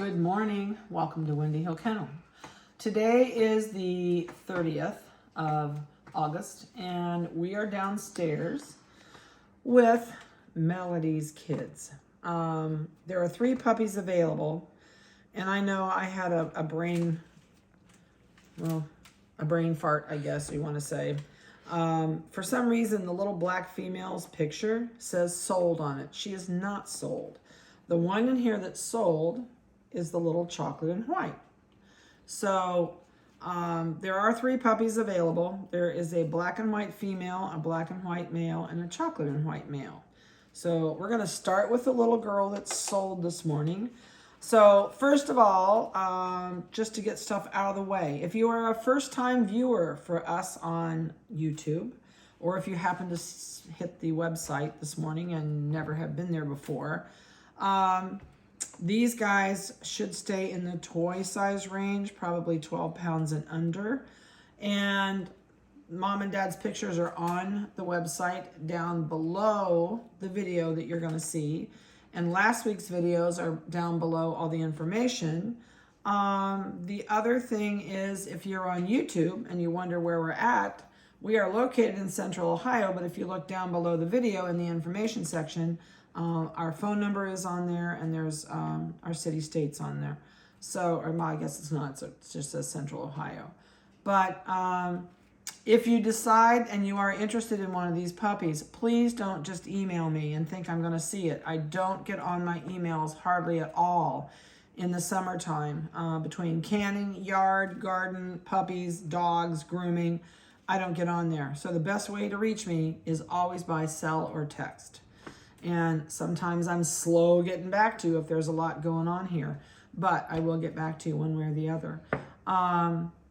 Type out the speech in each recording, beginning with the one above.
Good morning. Welcome to Windy Hill Kennel. Today is the 30th of August, and we are downstairs with Melody's kids. There are 3 puppies available, and I know I had a brain fart, I guess you want to say. For some reason, the little black female's picture says sold on it. She is not sold. The one in here that's sold is the little chocolate and white. So there are 3 puppies available. There is a black and white female, a black and white male, and a chocolate and white male. So we're going to start with the little girl that's sold this morning. So first of all, just to get stuff out of the way, if you are a first-time viewer for us on YouTube, or if you happen to hit the website this morning and never have been there before, these guys should stay in the toy size range, probably 12 pounds and under. And mom and dad's pictures are on the website down below the video that you're going to see. And last week's videos are down below all the information. The other thing is, if you're on YouTube and you wonder where we're at, we are located in Central Ohio, but if you look down below the video in the information section, our phone number is on there, and there's our city states on there. So, or I guess it's not, so it just says Central Ohio. But if you decide and you are interested in one of these puppies, please don't just email me and think I'm going to see it. I don't get on my emails hardly at all in the summertime. Between canning, yard, garden, puppies, dogs, grooming, I don't get on there. So the best way to reach me is always by cell or text. And sometimes I'm slow getting back to you if there's a lot going on here. But I will get back to you one way or the other.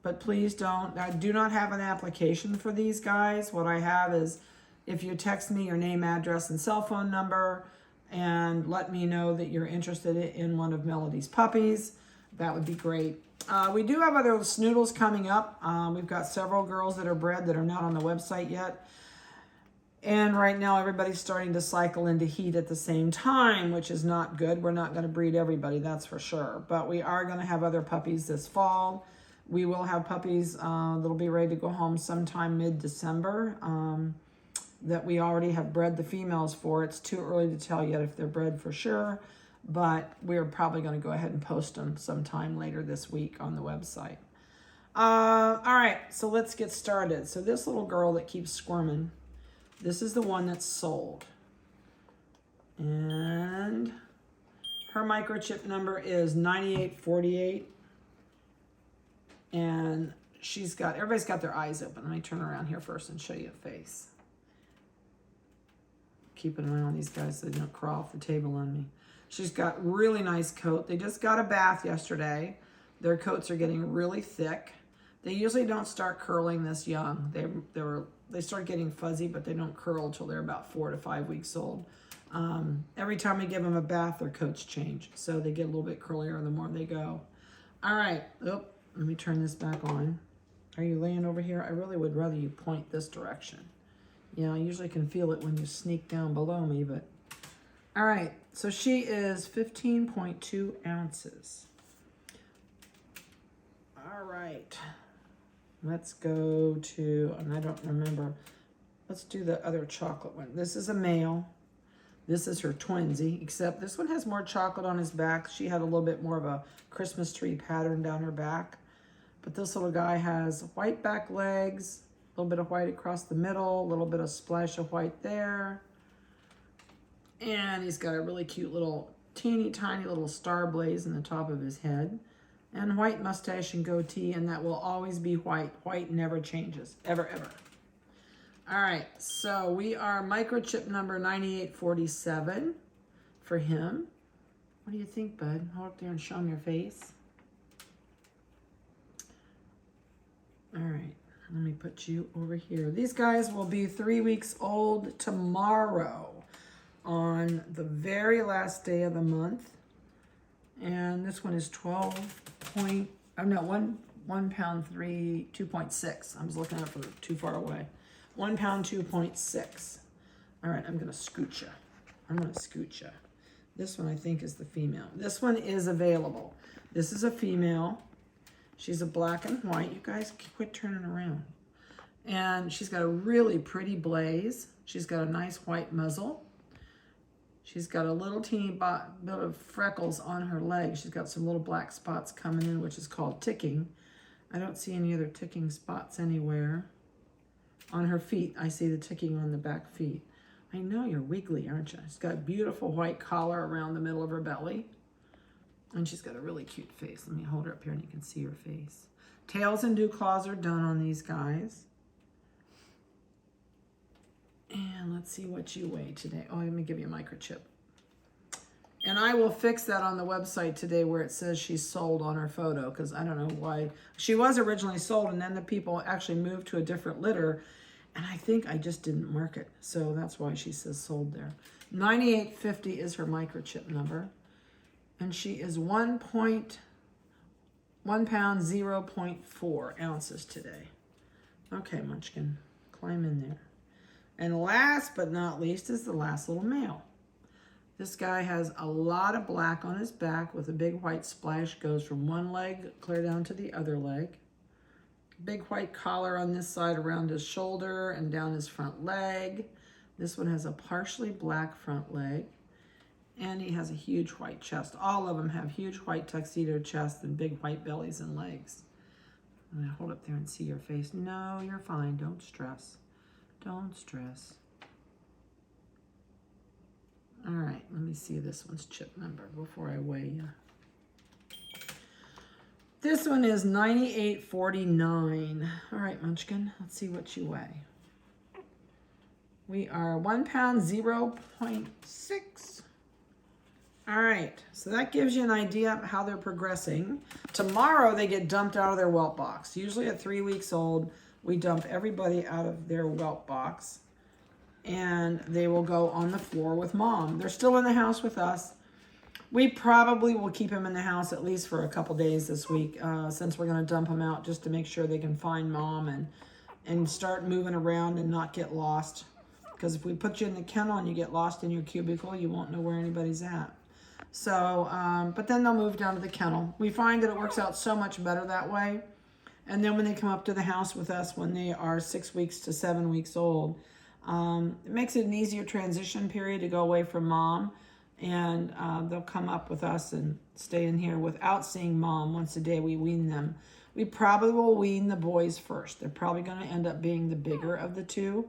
But please don't, I do not have an application for these guys. What I have is, if you text me your name, address, and cell phone number, and let me know that you're interested in one of Melody's puppies, that would be great. We do have other Schnoodles coming up. We've got several girls that are bred that are not on the website yet. And right now everybody's starting to cycle into heat at the same time, which is not good. We're not going to breed everybody, that's for sure. But we are going to have other puppies this fall. We will have puppies that'll be ready to go home sometime mid-December that we already have bred the females for. It's too early to tell yet if they're bred for sure, but we're probably going to go ahead and post them sometime later this week on the website. All right, so let's get started. So this little girl that keeps squirming, this is the one that's sold. And her microchip number is 9848. And everybody's got their eyes open. Let me turn around here first and show you a face. Keep an eye on these guys so they don't crawl off the table on me. She's got really nice coat. They just got a bath yesterday. Their coats are getting really thick. They usually don't start curling this young. They start getting fuzzy, but they don't curl until they're about 4 to 5 weeks old. Every time we give them a bath, their coats change. So they get a little bit curlier the more they go. All right. Oh, let me turn this back on. Are you laying over here? I really would rather you point this direction. Yeah, I usually can feel it when you sneak down below me, but... All right, so she is 15.2 ounces. All right. Let's go to, and I don't remember, let's do the other chocolate one. This is a male. This is her twinsy, except this one has more chocolate on his back. She had a little bit more of a Christmas tree pattern down her back. But this little guy has white back legs, a little bit of white across the middle, a little bit of splash of white there. And he's got a really cute little, teeny tiny little star blaze in the top of his head. And white mustache and goatee, and that will always be white. White never changes, ever, ever. All right, so we are microchip number 9847 for him. What do you think, bud? Hold up there and show him your face. All right, let me put you over here. These guys will be 3 weeks old tomorrow on the very last day of the month. And this one is 1 pound 2.6. I was looking at it for too far away. 1 pound 2.6. All right, I'm gonna scoot you. This one I think is the female. This one is available. This is a female. She's a black and white. You guys quit turning around. And she's got a really pretty blaze. She's got a nice white muzzle. She's got a little teeny bit of freckles on her legs. She's got some little black spots coming in, which is called ticking. I don't see any other ticking spots anywhere. On her feet, I see the ticking on the back feet. I know you're wiggly, aren't you? She's got a beautiful white collar around the middle of her belly. And she's got a really cute face. Let me hold her up here and you can see her face. Tails and dew claws are done on these guys. And let's see what you weigh today. Oh, let me give you a microchip. And I will fix that on the website today where it says she's sold on her photo, because I don't know why. She was originally sold, and then the people actually moved to a different litter, and I think I just didn't mark it. So that's why she says sold there. 9850 is her microchip number. And she is 1 pound, 0.4 ounces today. Okay, Munchkin, climb in there. And last but not least is the last little male. This guy has a lot of black on his back with a big white splash, goes from one leg clear down to the other leg. Big white collar on this side around his shoulder and down his front leg. This one has a partially black front leg. And he has a huge white chest. All of them have huge white tuxedo chests and big white bellies and legs. I'm gonna hold up there and see your face. No, you're fine, don't stress. Don't stress. All right, let me see this one's chip number before I weigh you. This one is 9849. All right, Munchkin, let's see what you weigh. We are 1 pound, 0.6. All right, so that gives you an idea of how they're progressing. Tomorrow they get dumped out of their whelp box. Usually at 3 weeks old, we dump everybody out of their whelp box and they will go on the floor with mom. They're still in the house with us. We probably will keep them in the house at least for a couple days this week since we're gonna dump them out just to make sure they can find mom and start moving around and not get lost. Because if we put you in the kennel and you get lost in your cubicle, you won't know where anybody's at. So, but then they'll move down to the kennel. We find that it works out so much better that way. And then when they come up to the house with us when they are 6 weeks to 7 weeks old, it makes it an easier transition period to go away from mom. And they'll come up with us and stay in here without seeing mom. Once a day we wean them. We probably will wean the boys first. They're probably going to end up being the bigger of the two.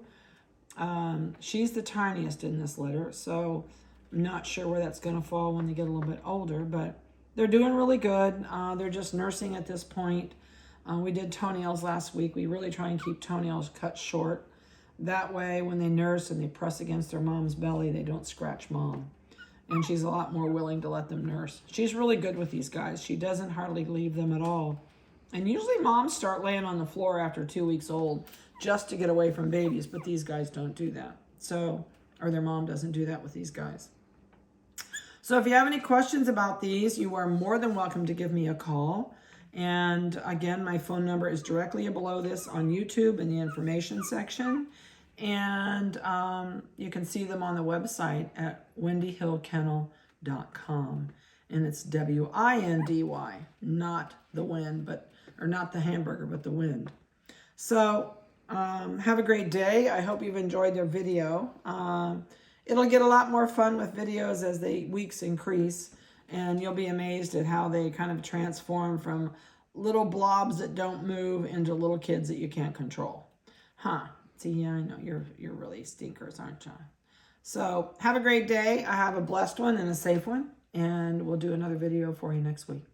She's the tiniest in this litter, so I'm not sure where that's going to fall when they get a little bit older, but they're doing really good. They're just nursing at this point. We did toenails last week. We really try and keep toenails cut short. That way, when they nurse and they press against their mom's belly, they don't scratch mom. And she's a lot more willing to let them nurse. She's really good with these guys. She doesn't hardly leave them at all. And usually moms start laying on the floor after 2 weeks old just to get away from babies, but these guys don't do that. So, or their mom doesn't do that with these guys. So if you have any questions about these, you are more than welcome to give me a call. And again, my phone number is directly below this on YouTube in the information section. And you can see them on the website at windyhillkennel.com. And it's W-I-N-D-Y, not the wind, but, or not the hamburger, but the wind. So have a great day. I hope you've enjoyed their video. It'll get a lot more fun with videos as the weeks increase, and you'll be amazed at how they kind of transform from little blobs that don't move into little kids that you can't control. Huh. See, yeah, I know you're really stinkers, aren't you? So have a great day. I have a blessed one and a safe one, and we'll do another video for you next week.